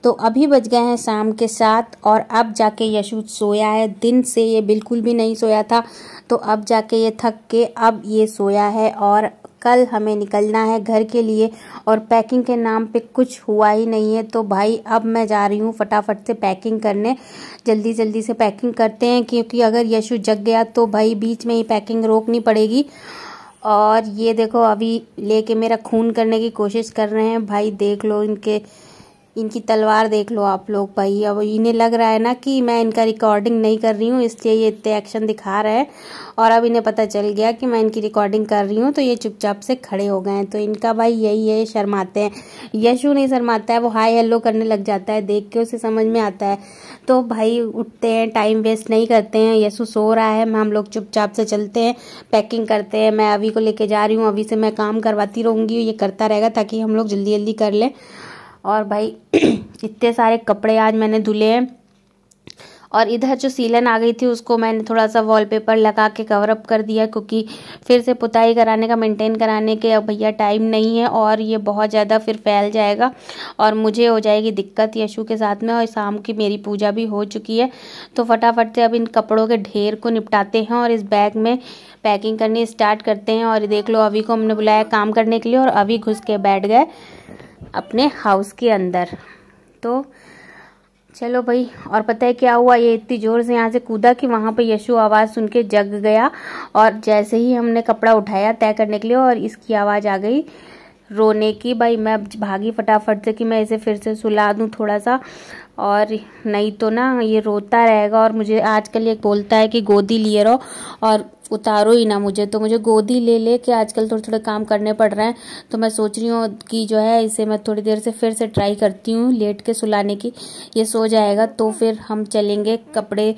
तो अभी बज गए हैं शाम के 7 और अब जाके यशु सोया है। दिन से ये बिल्कुल भी नहीं सोया था, तो अब जाके ये थक के अब ये सोया है। और कल हमें निकलना है घर के लिए और पैकिंग के नाम पे कुछ हुआ ही नहीं है। तो भाई अब मैं जा रही हूँ फटाफट से पैकिंग करने। जल्दी जल्दी से पैकिंग करते हैं, क्योंकि अगर यशु जग गया तो भाई बीच में ही पैकिंग रोकनी पड़ेगी। और ये देखो अभी लेके मेरा खून करने की कोशिश कर रहे हैं। भाई देख लो इनकी तलवार देख लो आप लोग। भाई अब इन्हें लग रहा है ना कि मैं इनका रिकॉर्डिंग नहीं कर रही हूँ, इसलिए ये इतने एक्शन दिखा रहे हैं। और अब इन्हें पता चल गया कि मैं इनकी रिकॉर्डिंग कर रही हूँ, तो ये चुपचाप से खड़े हो गए हैं। तो इनका भाई यही है, शर्माते हैं। यशु नहीं शर्माता है, वो हाय हेलो करने लग जाता है, देख के उसे समझ में आता है। तो भाई उठते हैं, टाइम वेस्ट नहीं करते हैं। यशु सो रहा है, हम लोग चुपचाप से चलते हैं, पैकिंग करते हैं। मैं अभी को लेके जा रही हूँ, अभी से मैं काम करवाती रहूँगी, ये करता रहेगा ताकि हम लोग जल्दी जल्दी कर लें। और भाई इतने सारे कपड़े आज मैंने धुले हैं। और इधर जो सीलन आ गई थी उसको मैंने थोड़ा सा वॉलपेपर लगा के कवर अप कर दिया, क्योंकि फिर से पुताई कराने का, मेंटेन कराने के अब भैया टाइम नहीं है और ये बहुत ज़्यादा फिर फैल जाएगा और मुझे हो जाएगी दिक्कत यशु के साथ में। और शाम की मेरी पूजा भी हो चुकी है, तो फटाफट से अब इन कपड़ों के ढेर को निपटाते हैं और इस बैग में पैकिंग करनी स्टार्ट करते हैं। और देख लो अभी को हमने बुलाया काम करने के लिए और अभी घुस के बैठ गए अपने हाउस के अंदर। तो चलो भाई, और पता है क्या हुआ, ये इतनी जोर से यहाँ से कूदा कि वहाँ पे यशु आवाज़ सुन के जग गया। और जैसे ही हमने कपड़ा उठाया तय करने के लिए और इसकी आवाज़ आ गई रोने की। भाई मैं भागी फटाफट से कि मैं इसे फिर से सुला दूँ थोड़ा सा, और नहीं तो ना ये रोता रहेगा। और मुझे आजकल ये बोलता है कि गोदी लिए रहो और उतारो ही ना मुझे, तो मुझे गोदी ले ले के आजकल थोड़े थोड़े काम करने पड़ रहे हैं। तो मैं सोच रही हूँ कि जो है इसे मैं थोड़ी देर से फिर से ट्राई करती हूँ लेट के सुलाने की। ये सो जाएगा तो फिर हम चलेंगे, कपड़े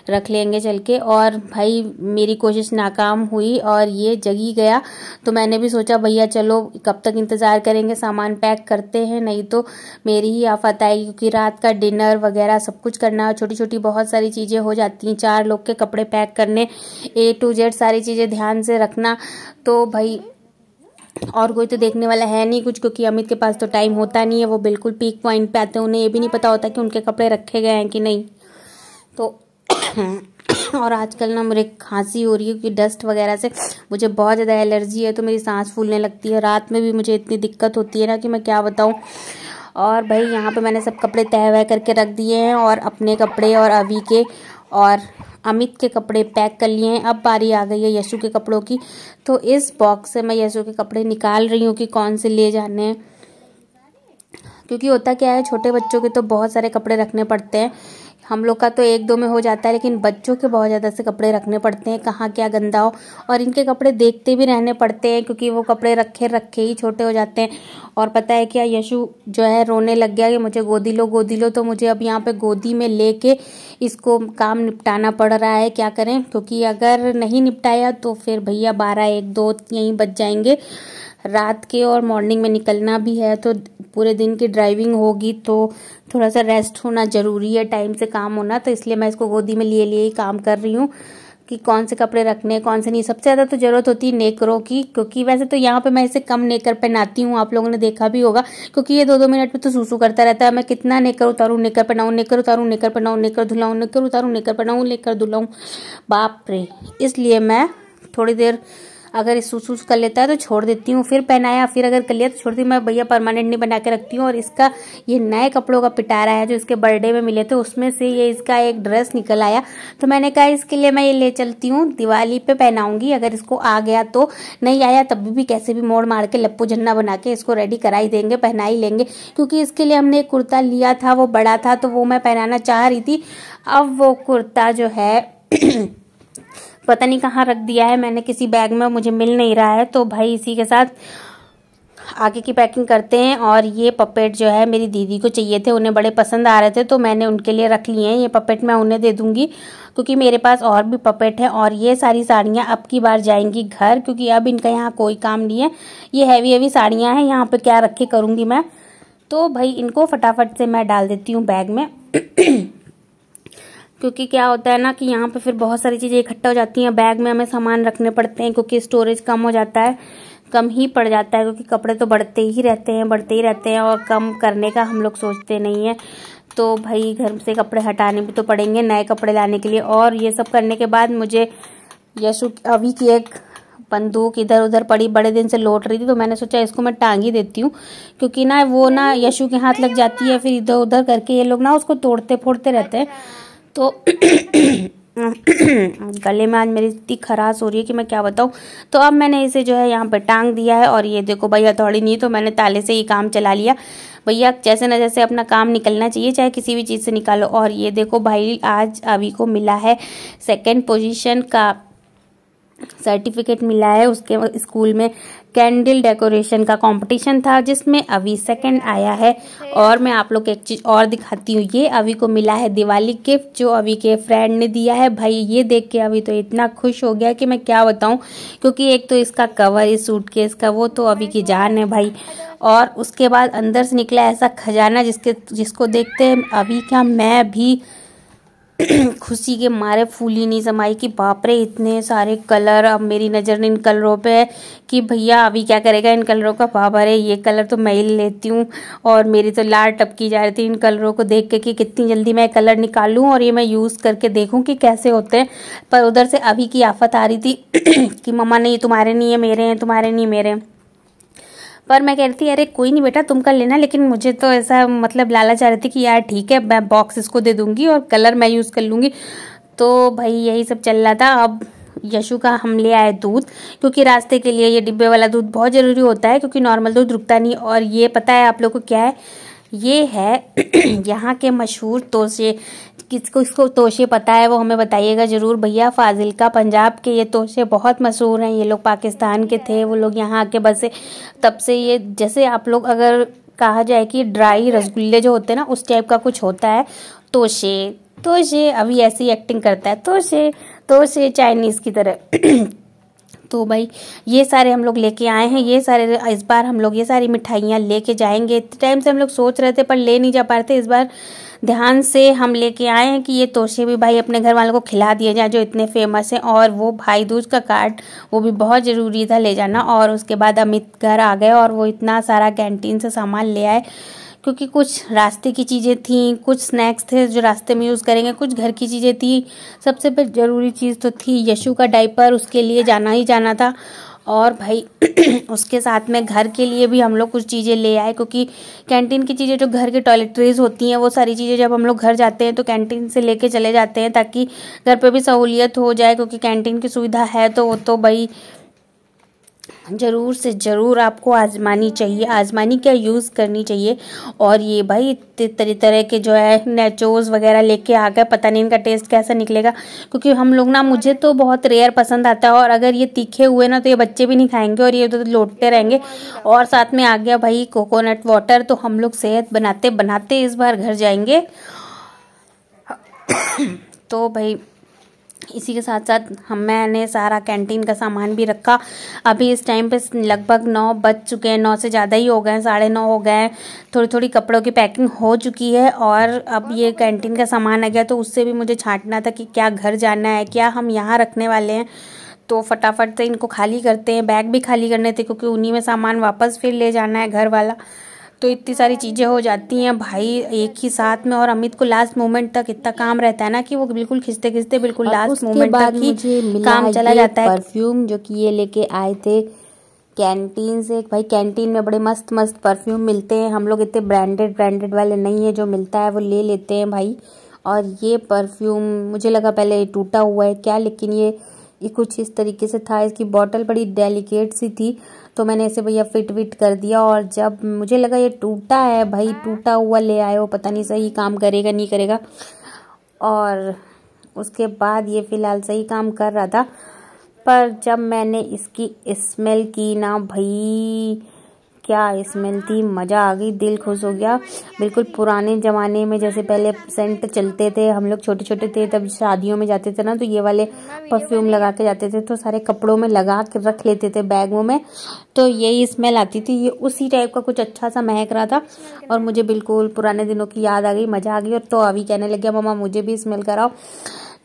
रख लेंगे चल के। और भाई मेरी कोशिश नाकाम हुई और ये जगी गया। तो मैंने भी सोचा भैया चलो कब तक इंतज़ार करेंगे, सामान पैक करते हैं, नहीं तो मेरी ही आफत आएगी, क्योंकि रात का डिनर वगैरह सब कुछ करना, छोटी छोटी बहुत सारी चीज़ें हो जाती हैं। 4 लोग के कपड़े पैक करने, A to Z सारी चीज़ें ध्यान से रखना। तो भाई और कोई तो देखने वाला है नहीं कुछ, क्योंकि अमित के पास तो टाइम होता नहीं है, वो बिल्कुल पीक पॉइंट पे आते हैं, उन्हें ये भी नहीं पता होता कि उनके कपड़े रखे गए हैं कि नहीं। तो और आजकल ना मेरे खांसी हो रही है, क्योंकि डस्ट वगैरह से मुझे बहुत ज़्यादा एलर्जी है, तो मेरी सांस फूलने लगती है। रात में भी मुझे इतनी दिक्कत होती है ना कि मैं क्या बताऊँ। और भाई यहाँ पे मैंने सब कपड़े तय वह करके रख दिए हैं, और अपने कपड़े और अभी के और अमित के कपड़े पैक कर लिए हैं। अब बारी आ गई है यशु के कपड़ों की। तो इस बॉक्स से मैं यशु के कपड़े निकाल रही हूँ कि कौन से ले जाने हैं, क्योंकि होता क्या है छोटे बच्चों के तो बहुत सारे कपड़े रखने पड़ते हैं। हम लोग का तो 1-2 में हो जाता है, लेकिन बच्चों के बहुत ज़्यादा से कपड़े रखने पड़ते हैं, कहाँ क्या गंदा हो। और इनके कपड़े देखते भी रहने पड़ते हैं, क्योंकि वो कपड़े रखे रखे ही छोटे हो जाते हैं। और पता है क्या, यशु जो है रोने लग गया कि मुझे गोदी लो गोदी लो। तो मुझे अब यहाँ पे गोदी में लेके इसको काम निपटाना पड़ रहा है। क्या करें, क्योंकि अगर नहीं निपटाया तो फिर भैया 12-1-2 यहीं बज जाएंगे रात के, और मॉर्निंग में निकलना भी है, तो पूरे दिन की ड्राइविंग होगी, तो थोड़ा सा रेस्ट होना ज़रूरी है, टाइम से काम होना। तो इसलिए मैं इसको गोदी में लिए ही काम कर रही हूँ कि कौन से कपड़े रखने कौन से नहीं। सबसे ज़्यादा तो ज़रूरत होती है नेकरों की, क्योंकि वैसे तो यहाँ पे मैं इसे कम नेकर पहनाती हूँ, आप लोगों ने देखा भी होगा, क्योंकि ये 2-2 मिनट में तो सूसू करता रहता है। मैं कितना नेकर उतारूँ, नेकर पहनाऊँ, नेकर उतारूँ, नेकर पहनाऊँ, नेकर धुलाऊँ, नेकर उतारूँ, नेकर पहनाऊँ, नेकर धुलाऊँ, बाप रे। इसलिए मैं थोड़ी देर अगर सूसू कर लेता है तो छोड़ देती हूँ, फिर पहनाया, फिर अगर कर लिया तो छोड़ती हूँ। मैं भैया परमानेंट नहीं बना के रखती हूँ। और इसका ये नए कपड़ों का पिटारा है जो इसके बर्थडे में मिले थे, उसमें से ये इसका एक ड्रेस निकल आया। तो मैंने कहा इसके लिए मैं ये ले चलती हूँ, दिवाली पे पहनाऊंगी। अगर इसको आ गया तो, नहीं आया तब भी कैसे भी मोड़ मार के लप्पू झन्ना बना के इसको रेडी करा ही देंगे, पहना ही लेंगे। क्योंकि इसके लिए हमने एक कुर्ता लिया था, वो बड़ा था, तो वो मैं पहनाना चाह रही थी। अब वो कुर्ता जो है पता नहीं कहाँ रख दिया है मैंने, किसी बैग में, मुझे मिल नहीं रहा है। तो भाई इसी के साथ आगे की पैकिंग करते हैं। और ये पपेट जो है मेरी दीदी को चाहिए थे, उन्हें बड़े पसंद आ रहे थे, तो मैंने उनके लिए रख लिए हैं। ये पपेट मैं उन्हें दे दूंगी, क्योंकि मेरे पास और भी पपेट है। और ये सारी साड़ियाँ अब की बार जाएंगी घर, क्योंकि अब इनका यहाँ कोई काम नहीं है। ये हैवी हैवी साड़ियाँ हैं, यहाँ पे क्या रखे करूँगी मैं। तो भाई इनको फटाफट से मैं डाल देती हूँ बैग में क्योंकि क्या होता है ना कि यहाँ पे फिर बहुत सारी चीज़ें इकट्ठा हो जाती हैं, बैग में हमें सामान रखने पड़ते हैं, क्योंकि स्टोरेज कम हो जाता है। कम ही पड़ जाता है, क्योंकि कपड़े तो बढ़ते ही रहते हैं और कम करने का हम लोग सोचते नहीं हैं। तो भाई घर से कपड़े हटाने भी तो पड़ेंगे नए कपड़े लाने के लिए। और ये सब करने के बाद मुझे यशु अभी की एक बंदूक इधर उधर पड़ी, बड़े दिन से लौट रही थी, तो मैंने सोचा इसको मैं टांग ही देती हूँ, क्योंकि ना वो ना यशु के हाथ लग जाती है, फिर इधर उधर करके ये लोग ना उसको तोड़ते फोड़ते रहते हैं। तो गले में आज मेरी इतनी खराश हो रही है कि मैं क्या बताऊँ। तो अब मैंने इसे जो है यहाँ पे टांग दिया है। और ये देखो भैया थोड़ी नहीं, तो मैंने ताले से ही काम चला लिया। भैया जैसे न जैसे अपना काम निकलना चाहिए, चाहे किसी भी चीज़ से निकालो। और ये देखो भाई आज अभी को मिला है 2nd पोजीशन का सर्टिफिकेट मिला है। उसके स्कूल में कैंडल डेकोरेशन का कंपटीशन था, जिसमें अभी 2nd आया है। और मैं आप लोग को एक चीज़ और दिखाती हूँ, ये अभी को मिला है दिवाली गिफ्ट, जो अभी के फ्रेंड ने दिया है। भाई ये देख के अभी तो इतना खुश हो गया कि मैं क्या बताऊँ, क्योंकि एक तो इसका कवर, इस सूटकेस का, वो तो अभी की जान है भाई। और उसके बाद अंदर से निकला ऐसा खजाना जिसको देखते हैं अभी क्या मैं भी खुशी के मारे फूली नहीं समाई कि बाप रे इतने सारे कलर। अब मेरी नज़र इन कलरों पे है कि भैया अभी क्या करेगा इन कलरों का। बाबा रे ये कलर तो मैं ही लेती हूँ। और मेरी तो लार टपकी जा रही थी इन कलरों को देख के कि कितनी जल्दी मैं कलर निकालूं और ये मैं यूज़ करके देखूं कि कैसे होते हैं। पर उधर से अभी की आफत आ रही थी कि मम्मा नहीं तुम्हारे नहीं है मेरे हैं, तुम्हारे नहीं मेरे हैं। पर मैं कह रही थी अरे कोई नहीं बेटा तुम कर लेना, लेकिन मुझे तो ऐसा मतलब लालच आ रही थी कि यार ठीक है मैं बॉक्स इसको दे दूंगी और कलर मैं यूज़ कर लूँगी। तो भाई यही सब चल रहा था। अब यशु का हम ले आए दूध, क्योंकि रास्ते के लिए ये डिब्बे वाला दूध बहुत ज़रूरी होता है, क्योंकि नॉर्मल दूध रुकता नहीं। और ये पता है आप लोग को क्या है, ये है यहाँ के मशहूर तोशे। इसको तोशे पता है वो हमें बताइएगा ज़रूर भैया। फाजिल्का पंजाब के ये तोशे बहुत मशहूर हैं। ये लोग पाकिस्तान के थे, वो लोग यहाँ आके बसे, तब से ये जैसे आप लोग अगर कहा जाए कि ड्राई रसगुल्ले जो होते हैं ना उस टाइप का कुछ होता है तोशे। अभी ऐसी एक्टिंग करता है तोशे चाइनीज़ की तरह। तो भाई ये सारे हम लोग लेके आए हैं। ये सारे इस बार हम लोग ये सारी मिठाइयाँ लेके जाएंगे। इतने टाइम से हम लोग सोच रहे थे पर ले नहीं जा पा रहे थे। इस बार ध्यान से हम लेके आए हैं कि ये तोशे भी भाई अपने घर वालों को खिला दिए जाए जो इतने फेमस हैं। और वो भाई दूज का कार्ड वो भी बहुत ज़रूरी था ले जाना। और उसके बाद अमित घर आ गए और वो इतना सारा कैंटीन से सामान ले आए, क्योंकि कुछ रास्ते की चीज़ें थी, कुछ स्नैक्स थे जो रास्ते में यूज़ करेंगे, कुछ घर की चीज़ें थी। सबसे ज़रूरी चीज़ तो थी यशु का डायपर, उसके लिए जाना ही जाना था। और भाई उसके साथ में घर के लिए भी हम लोग कुछ चीज़ें ले आए, क्योंकि कैंटीन की चीज़ें जो घर की टॉयलेटरीज होती हैं वो सारी चीज़ें जब हम लोग घर जाते हैं तो कैंटीन से लेके चले जाते हैं, ताकि घर पे भी सहूलियत हो जाए। क्योंकि कैंटीन की सुविधा है तो वो तो भाई ज़रूर से ज़रूर आपको आजमानी चाहिए, आजमानी क्या यूज़ करनी चाहिए। और ये भाई तरह तरह के जो है नेचोस वगैरह लेके आ गए, पता नहीं इनका टेस्ट कैसा निकलेगा, क्योंकि हम लोग ना मुझे तो बहुत रेयर पसंद आता है। और अगर ये तीखे हुए ना तो ये बच्चे भी नहीं खाएंगे और ये तो लौटते रहेंगे। और साथ में आ गया भाई कोकोनट वाटर। तो हम लोग सेहत बनाते बनाते इस बार घर जाएंगे। तो भाई इसी के साथ साथ मैंने सारा कैंटीन का सामान भी रखा। अभी इस टाइम पे लगभग 9 बज चुके हैं, 9 से ज़्यादा ही हो गए हैं, 9:30 हो गए हैं। थोड़ी थोड़ी कपड़ों की पैकिंग हो चुकी है और अब ये कैंटीन का सामान आ गया, तो उससे भी मुझे छांटना था कि क्या घर जाना है, क्या हम यहाँ रखने वाले हैं। तो फटाफट से इनको खाली करते हैं। बैग भी खाली करने थे, क्योंकि उन्हीं में सामान वापस फिर ले जाना है घर वाला। तो इतनी सारी चीज़ें हो जाती हैं भाई एक ही साथ में। और अमित को लास्ट मोमेंट तक इतना काम रहता है ना कि वो बिल्कुल खिंचते खिंचते बिल्कुल लास्ट मोमेंट तक ही काम चला जाता है। परफ्यूम जो कि ये लेके आए थे कैंटीन से। भाई कैंटीन में बड़े मस्त मस्त परफ्यूम मिलते हैं। हम लोग इतने ब्रांडेड वाले नहीं है, जो मिलता है वो ले लेते हैं भाई। और ये परफ्यूम मुझे लगा पहले टूटा हुआ है क्या, लेकिन ये कुछ इस तरीके से था। इसकी बॉटल बड़ी डेलिकेट सी थी, तो मैंने इसे भैया फिट कर दिया। और जब मुझे लगा ये टूटा है, भाई टूटा हुआ ले आए हो, पता नहीं सही काम करेगा नहीं करेगा। और उसके बाद ये फ़िलहाल सही काम कर रहा था, पर जब मैंने इसकी स्मेल की ना भाई क्या स्मेल थी, मज़ा आ गई, दिल खुश हो गया। बिल्कुल पुराने ज़माने में जैसे पहले सेंट चलते थे, हम लोग छोटे छोटे थे तब शादियों में जाते थे ना, तो ये वाले परफ्यूम लगा के जाते थे, तो सारे कपड़ों में लगा के रख लेते थे बैगों में, तो यही स्मेल आती थी। ये उसी टाइप का कुछ अच्छा सा महक रहा था और मुझे बिल्कुल पुराने दिनों की याद आ गई, मज़ा आ गई। और तो अभी कहने लग गया मम्मा मुझे भी स्मेल कराओ।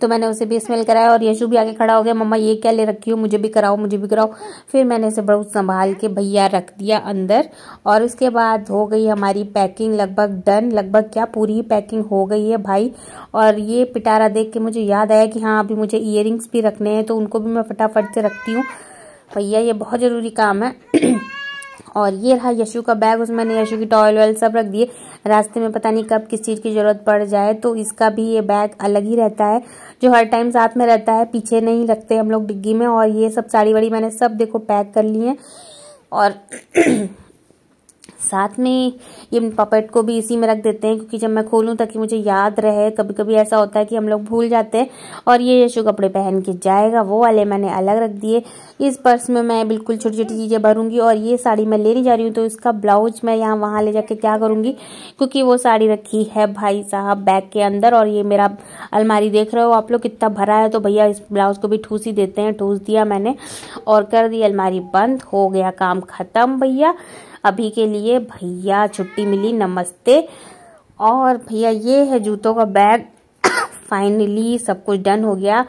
तो मैंने उसे भी स्मेल कराया और यशु भी आके खड़ा हो गया, मम्मा ये क्या ले रखी हो, मुझे भी कराओ मुझे भी कराओ। फिर मैंने इसे बहुत संभाल के भैया रख दिया अंदर और उसके बाद हो गई हमारी पैकिंग लगभग डन, लगभग क्या पूरी ही पैकिंग हो गई है भाई। और ये पिटारा देख के मुझे याद आया कि हाँ अभी मुझे इयररिंग्स भी रखने हैं, तो उनको भी मैं फटाफट से रखती हूँ भैया, ये बहुत ज़रूरी काम है। और ये रहा यशु का बैग, उसमें मैंने यशु की टॉयल वॉयल सब रख दिए, रास्ते में पता नहीं कब किस चीज़ की ज़रूरत पड़ जाए, तो इसका भी ये बैग अलग ही रहता है जो हर टाइम साथ में रहता है, पीछे नहीं रखते हम लोग डिग्गी में। और ये सब साड़ी वाड़ी मैंने सब देखो पैक कर ली है और साथ में ये पपेट को भी इसी में रख देते हैं क्योंकि जब मैं खोलूं ताकि मुझे याद रहे, कभी कभी ऐसा होता है कि हम लोग भूल जाते हैं। और ये यशु कपड़े पहन के जाएगा वो वाले मैंने अलग रख दिए। इस पर्स में मैं बिल्कुल छोटी छोटी चीज़ें भरूंगी और ये साड़ी मैं लेने जा रही हूँ तो इसका ब्लाउज मैं यहाँ वहाँ ले जाके क्या करूँगी, क्योंकि वो साड़ी रखी है भाई साहब बैग के अंदर। और ये मेरा अलमारी देख रहे हो आप लोग कितना भरा है, तो भैया इस ब्लाउज को भी ठूस ही देते हैं। ठूस दिया मैंने और कर दी अलमारी बंद, हो गया काम खत्म भैया। अभी के लिए भैया छुट्टी मिली, नमस्ते। और भैया ये है जूतों का बैग। फाइनली सब कुछ डन हो गया।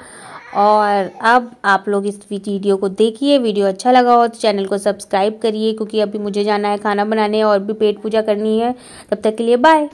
और अब आप लोग इस वीडियो को देखिए, वीडियो अच्छा लगा हो तो चैनल को सब्सक्राइब करिए क्योंकि अभी मुझे जाना है खाना बनाने और भी पेट पूजा करनी है। तब तक के लिए बाय।